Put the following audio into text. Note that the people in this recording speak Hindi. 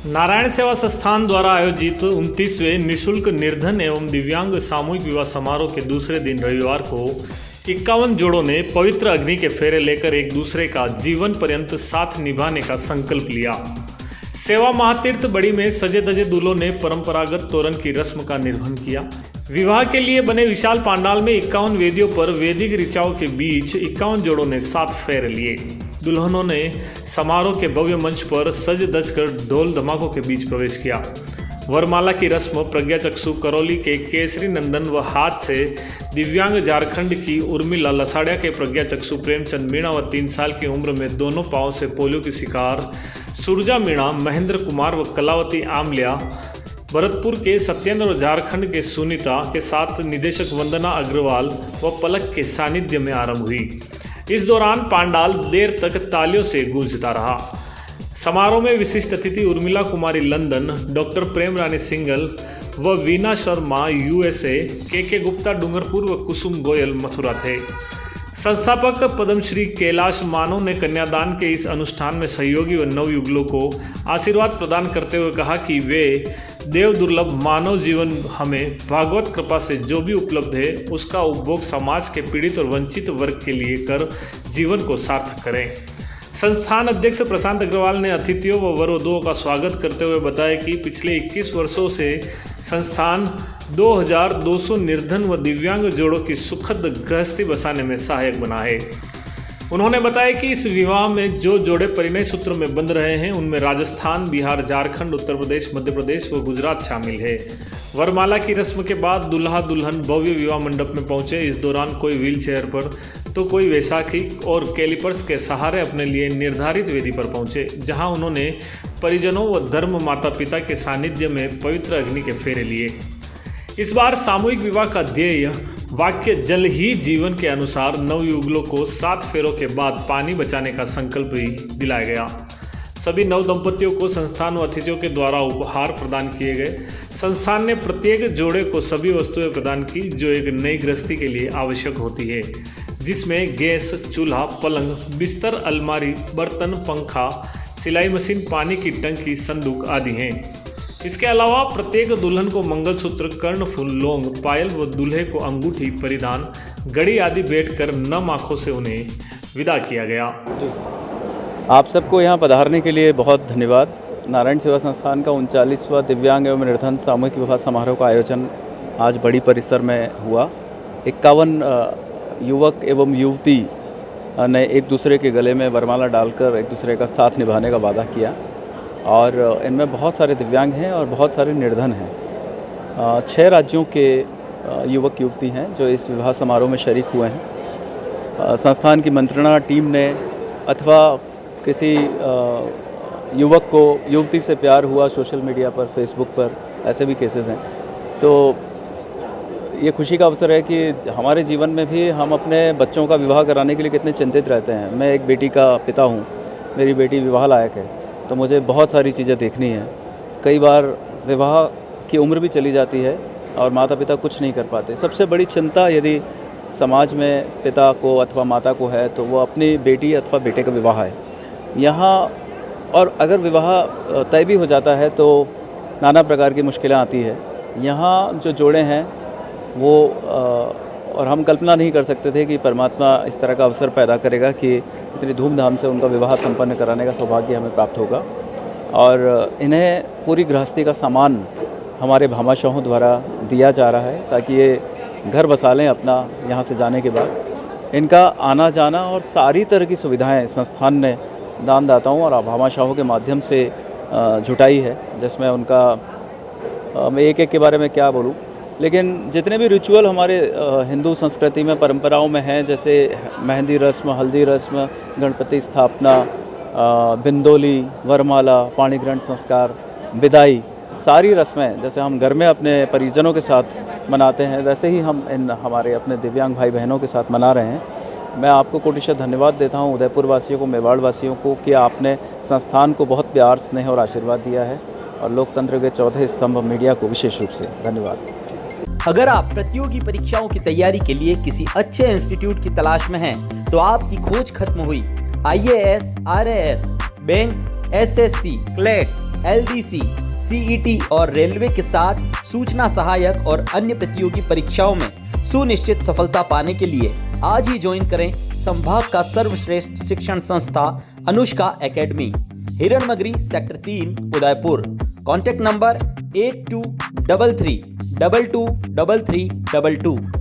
नारायण सेवा संस्थान द्वारा आयोजित 29वें निःशुल्क निर्धन एवं दिव्यांग सामूहिक विवाह समारोह के दूसरे दिन रविवार को 51 जोड़ों ने पवित्र अग्नि के फेरे लेकर एक दूसरे का जीवन पर्यंत साथ निभाने का संकल्प लिया। सेवा महातीर्थ बड़ी में सजे धजे दूल्हों ने परंपरागत तोरण की रस्म का निर्वहन किया। विवाह के लिए बने विशाल पंडाल में 51 वेदियों पर वैदिक ऋचाओं के बीच 51 जोड़ों ने 7 फेरे लिए। दुल्हनों ने समारोह के भव्य मंच पर सज धज कर ढोल धमाकों के बीच प्रवेश किया। वरमाला की रस्म प्रज्ञाचक्षु करौली के केसरी नंदन व हाथ से दिव्यांग झारखंड की उर्मिला लसाड़िया के प्रज्ञाचक्षु प्रेमचंद मीणा व 3 साल की उम्र में दोनों पांव से पोलियो की शिकार सुरजा मीणा, महेंद्र कुमार व कलावती आमलिया भरतपुर के सत्येंद्र और झारखंड के सुनीता के साथ निदेशक वंदना अग्रवाल व पलक के सानिध्य में आरंभ हुई। इस दौरान पंडाल देर तक तालियों से गूंजता रहा। समारोह में विशिष्ट अतिथि उर्मिला कुमारी लंदन, डॉक्टर प्रेम रानी सिंगल व वीना शर्मा USA, के गुप्ता डूंगरपुर व कुसुम गोयल मथुरा थे। संस्थापक पद्मश्री कैलाश मानव ने कन्यादान के इस अनुष्ठान में सहयोगी व नवयुगलों को आशीर्वाद प्रदान करते हुए कहा कि वे देव दुर्लभ मानव जीवन हमें भागवत कृपा से जो भी उपलब्ध है उसका उपभोग समाज के पीड़ित और वंचित वर्ग के लिए कर जीवन को सार्थक करें। संस्थान अध्यक्ष प्रशांत अग्रवाल ने अतिथियों व वर वधुओं का स्वागत करते हुए बताया कि पिछले 21 वर्षों से संस्थान 2200 निर्धन व दिव्यांग जोड़ों की सुखद गृहस्थी बसाने में सहायक बना है। उन्होंने बताया कि इस विवाह में जो जोड़े परिणय सूत्र में बंध रहे हैं उनमें राजस्थान, बिहार, झारखंड, उत्तर प्रदेश, मध्य प्रदेश व गुजरात शामिल है। वरमाला की रस्म के बाद दूल्हा दुल्हन भव्य विवाह मंडप में पहुंचे। इस दौरान कोई व्हील चेयर पर तो कोई वैसाखी और कैलिपर्स के सहारे अपने लिए निर्धारित वेदी पर पहुंचे, जहां उन्होंने परिजनों व धर्म माता पिता के सानिध्य में पवित्र अग्नि के फेरे लिए। इस बार सामूहिक विवाह का ध्येय वाक्य जल ही जीवन के अनुसार नवयुगलों को 7 फेरों के बाद पानी बचाने का संकल्प भी दिलाया गया। सभी नव दंपतियों को संस्थान व अतिथियों के द्वारा उपहार प्रदान किए गए। संस्थान ने प्रत्येक जोड़े को सभी वस्तुएं प्रदान की जो एक नई गृहस्थी के लिए आवश्यक होती है, जिसमें गैस, चूल्हा, पलंग, बिस्तर, अलमारी, बर्तन, पंखा, सिलाई मशीन, पानी की टंकी, संदूक आदि हैं। इसके अलावा प्रत्येक दुल्हन को मंगलसूत्र, कर्णफूल, लौंग, पायल व दूल्हे को अंगूठी, परिधान, घड़ी आदि भेंट कर नम आंखों से उन्हें विदा किया गया। आप सबको यहाँ पधारने के लिए बहुत धन्यवाद। नारायण सेवा संस्थान का 39वां दिव्यांग एवं निर्धन सामूहिक विवाह समारोह का आयोजन आज बड़ी परिसर में हुआ। 51 युवक एवं युवती ने एक दूसरे के गले में वरमाला डालकर एक दूसरे का साथ निभाने का वादा किया और इनमें बहुत सारे दिव्यांग हैं और बहुत सारे निर्धन हैं। 6 राज्यों के युवक युवती हैं जो इस विवाह समारोह में शरीक हुए हैं। संस्थान की मंत्रणा टीम ने अथवा किसी युवक को युवती से प्यार हुआ सोशल मीडिया पर, फेसबुक पर, ऐसे भी केसेस हैं। तो ये खुशी का अवसर है कि हमारे जीवन में भी हम अपने बच्चों का विवाह कराने के लिए कितने चिंतित रहते हैं। मैं एक बेटी का पिता हूँ, मेरी बेटी विवाह लायक है, तो मुझे बहुत सारी चीज़ें देखनी हैं। कई बार विवाह की उम्र भी चली जाती है और माता पिता कुछ नहीं कर पाते। सबसे बड़ी चिंता यदि समाज में पिता को अथवा माता को है तो वो अपनी बेटी अथवा बेटे का विवाह है यहाँ। और अगर विवाह तय भी हो जाता है तो नाना प्रकार की मुश्किलें आती है। यहाँ जो जोड़े हैं वो और हम कल्पना नहीं कर सकते थे कि परमात्मा इस तरह का अवसर पैदा करेगा कि इतनी धूमधाम से उनका विवाह संपन्न कराने का सौभाग्य हमें प्राप्त होगा। और इन्हें पूरी गृहस्थी का सामान हमारे भामाशाहों द्वारा दिया जा रहा है ताकि ये घर बसा लें अपना यहाँ से जाने के बाद। इनका आना जाना और सारी तरह की सुविधाएं संस्थान ने दानदाताओं और भामाशाहों के माध्यम से जुटाई है, जिसमें उनका मैं एक के बारे में क्या बोलूँ, लेकिन जितने भी रिचुअल हमारे हिंदू संस्कृति में परंपराओं में हैं, जैसे मेहंदी रस्म, हल्दी रस्म, गणपति स्थापना, बिंदोली, वरमाला, पाणी ग्रहण संस्कार, विदाई, सारी रस्में जैसे हम घर में अपने परिजनों के साथ मनाते हैं वैसे ही हम इन हमारे अपने दिव्यांग भाई बहनों के साथ मना रहे हैं। मैं आपको कोटिशः धन्यवाद देता हूं, उदयपुर वासियों को, मेवाड़ वासियों को, कि आपने संस्थान को बहुत प्यार, स्नेह और आशीर्वाद दिया है, और लोकतंत्र के चौथे स्तंभ मीडिया को विशेष रूप से धन्यवाद। अगर आप प्रतियोगी परीक्षाओं की तैयारी के लिए किसी अच्छे इंस्टीट्यूट की तलाश में हैं, तो आपकी खोज खत्म हुई। IAS, RAS, bank, SSC, CLAT, LDC, CET और रेलवे के साथ सूचना सहायक और अन्य प्रतियोगी परीक्षाओं में सुनिश्चित सफलता पाने के लिए आज ही ज्वाइन करें संभाग का सर्वश्रेष्ठ शिक्षण संस्था Anushka academy, Hiranmagri sector 3 Udaipur. Contact number 8233 223322।